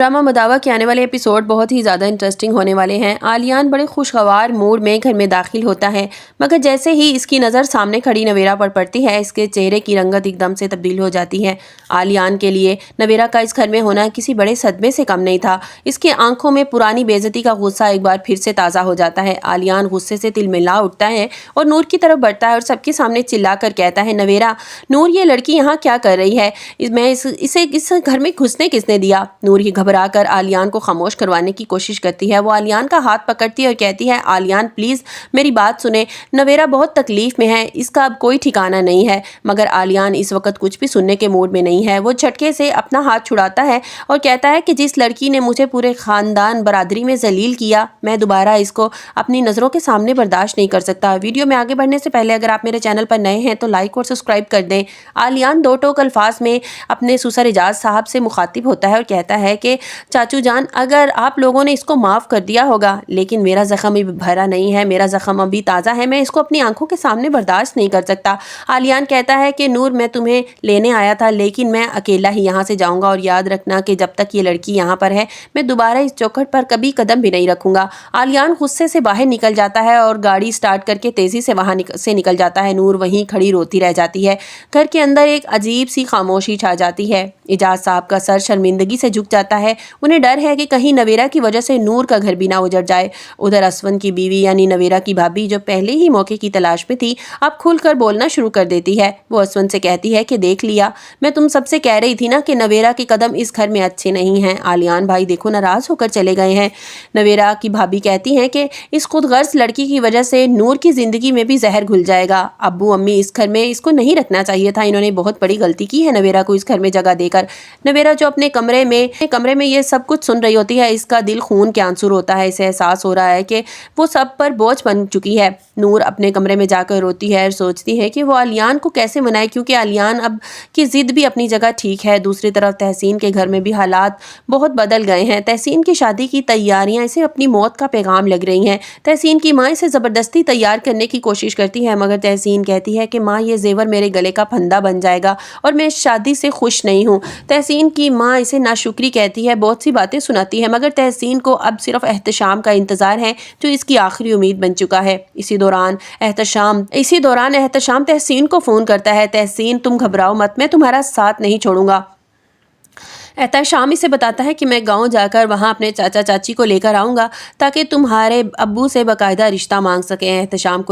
Drama मदावा के आने वाले एपिसोड बहुत ही ज़्यादा इंटरेस्टिंग होने वाले हैं। आलियान बड़े खुशगवार मूड में घर में दाखिल होता है, मगर जैसे ही इसकी नज़र सामने खड़ी नवेरा पर पड़ती है, इसके चेहरे की रंगत एकदम से तब्दील हो जाती है। आलियान के लिए नवेरा का इस घर में होना किसी बड़े सदमे से कम नहीं था। इसकी आंखों में पुरानी बेइज्जती का गुस्सा एक बार फिर से ताज़ा हो जाता है। आलियान गुस्से से तिलमिला उठता है और नूर की तरफ बढ़ता है और सबके सामने चिल्ला कर कहता है, नवेरा, नूर, ये लड़की यहाँ क्या कर रही है? इसे इस घर में घुसने किसने दिया? नूर ही घबरा कर आलियान को खामोश करवाने की कोशिश करती है। वो आलियान का हाथ पकड़ती है और कहती है, आलियान प्लीज़ मेरी बात सुने, नवेरा बहुत तकलीफ में है, इसका अब कोई ठिकाना नहीं है। मगर आलियान इस वक्त कुछ भी सुनने के मूड में नहीं है। वो झटके से अपना हाथ छुड़ाता है और कहता है कि जिस लड़की ने मुझे पूरे ख़ानदान बरादरी में जलील किया, मैं दोबारा इसको अपनी नज़रों के सामने बर्दाश्त नहीं कर सकता। वीडियो में आगे बढ़ने से पहले अगर आप मेरे चैनल पर नए हैं तो लाइक और सब्सक्राइब कर दें। आलियान दो टोक अल्फाज में अपने सुसर इजाज़ साहब से मुखातिब होता है और कहता है कि चाचू जान, अगर आप लोगों ने इसको माफ़ कर दिया होगा, लेकिन मेरा ज़ख्म अभी भरा नहीं है, मेरा ज़ख्म अभी ताज़ा है, मैं इसको अपनी आंखों के सामने बर्दाश्त नहीं कर सकता। आलियान कहता है कि नूर, मैं तुम्हें लेने आया था, लेकिन मैं अकेला ही यहाँ से जाऊँगा और याद रखना कि जब तक ये लड़की यहाँ पर है, मैं दोबारा इस चौखट पर कभी कदम भी नहीं रखूँगा। आलियान गुस्से से बाहर निकल जाता है और गाड़ी स्टार्ट करके तेज़ी से वहाँ से निकल जाता है। नूर वहीं खड़ी रोती रह जाती है। घर के अंदर एक अजीब सी खामोशी छा जाती है। इजाज़ साहब का सर शर्मिंदगी से झुक जाता है। उन्हें डर है कि कहीं नवेरा की वजह से नूर का घर भी ना उजड़ जाए। उधर असवन की बीवी यानी नवेरा की भाभी, जो पहले ही मौके की तलाश में थी, अब खुलकर बोलना शुरू कर देती है। वो असवन से कहती है कि देख लिया, मैं तुम सबसे कह रही थी ना कि नवेरा के कदम इस घर में अच्छे नहीं हैं। आलियान भाई देखो नाराज़ होकर चले गए हैं। नवेरा की भाभी कहती हैं कि इस खुदगर्ज लड़की की वजह से नूर की ज़िंदगी में भी जहर घुल जाएगा। अब्बू अम्मी, इस घर में इसको नहीं रखना चाहिए था, इन्होंने बहुत बड़ी गलती की है नवेरा को इस घर में जगह देकर। नवेरा जो अपने कमरे में ये सब कुछ सुन रही होती है, इसका दिल खून के आंसू होता है। इसे एहसास हो रहा है कि वो सब पर बोझ बन चुकी है। नूर अपने कमरे में जाकर रोती है और सोचती है कि वो आलियान को कैसे मनाए, क्योंकि आलियान अब की ज़िद भी अपनी जगह ठीक है। दूसरी तरफ तहसीन के घर में भी हालात बहुत बदल गए हैं। तहसीन की शादी की तैयारियां इसे अपनी मौत का पैगाम लग रही हैं। तहसीन की माँ इसे ज़बरदस्ती तैयार करने की कोशिश करती है, मगर तहसीन कहती है कि माँ, ये जेवर मेरे गले का फंदा बन जाएगा और मैं इस शादी से खुश नहीं हूँ। तहसीन की माँ इसे नाशुक्री कहती है, बहुत सी बातें सुनाती है, मगर तहसीन को अब सिर्फ एहतशाम का इंतज़ार है, जो इसकी आखिरी उम्मीद बन चुका है। इसी दौरान एहतशाम तहसीन को फ़ोन करता है। तहसीन, तुम घबराओ मत, मैं तुम्हारा साथ नहीं छोड़ूंगा। एहतशाम इसे बताता है कि मैं गांव जाकर वहां अपने चाचा चाची को लेकर आऊँगा ताकि तुम्हारे अब्बू से बाकायदा रिश्ता मांग सकें। एहतशाम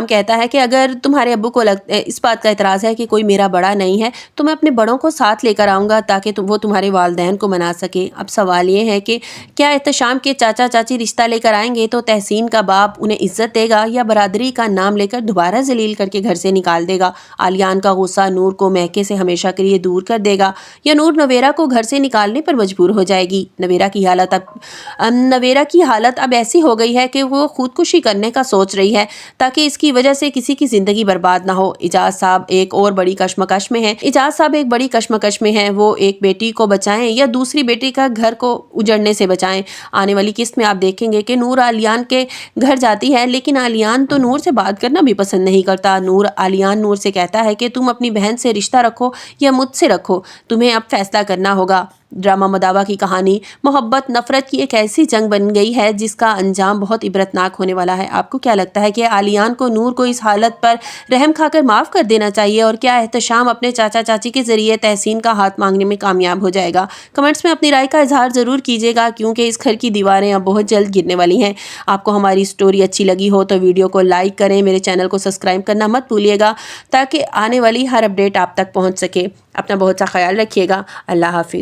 कहता है कि अगर तुम्हारे अब्बू को इस बात का एतराज़ है कि कोई मेरा बड़ा नहीं है, तो मैं अपने बड़ों को साथ लेकर आऊँगा ताकि वो तुम्हारे वालिदैन को मना सके। अब सवाल ये है कि क्या एहतशाम के चाचा चाची रिश्ता लेकर आएंगे तो तहसीन का बाप उन्हें इज्जत देगा, या बरादरी का नाम लेकर दोबारा जलील करके घर से निकाल देगा? आलियान का गुस्सा नूर को महके से हमेशा के लिए दूर कर देगा, या नूर नवेरा को घर से निकालने पर मजबूर हो जाएगी? नवेरा की हालत अब ऐसी हो गई है कि वो खुदकुशी करने का सोच रही है ताकि इसकी वजह से किसी की जिंदगी बर्बाद ना हो। इजाज़ साहब एक बड़ी कश्मकश में हैं। वो एक बेटी को बचाएं या दूसरी बेटी का घर को उजड़ने से बचाएं। आने वाली किस्त में आप देखेंगे कि नूर आलियान के घर जाती है, लेकिन आलियान तो नूर से बात करना भी पसंद नहीं करता। आलियान नूर से कहता है कि तुम अपनी बहन से रिश्ता रखो या मुझसे रखो, तुम्हें अब फैसला करना होगा। ड्रामा मदावा की कहानी मोहब्बत नफरत की एक ऐसी जंग बन गई है जिसका अंजाम बहुत इबरतनाक होने वाला है। आपको क्या लगता है कि आलियान को नूर को इस हालत पर रहम खाकर माफ़ कर देना चाहिए, और क्या एहतशाम अपने चाचा चाची के ज़रिए तहसीन का हाथ मांगने में कामयाब हो जाएगा? कमेंट्स में अपनी राय का इजहार ज़रूर कीजिएगा, क्योंकि इस घर की दीवारें अब बहुत जल्द गिरने वाली हैं। आपको हमारी स्टोरी अच्छी लगी हो तो वीडियो को लाइक करें, मेरे चैनल को सब्सक्राइब करना मत भूलिएगा ताकि आने वाली हर अपडेट आप तक पहुँच सके। अपना बहुत सा ख्याल रखिएगा। अल्लाह हाफिज़।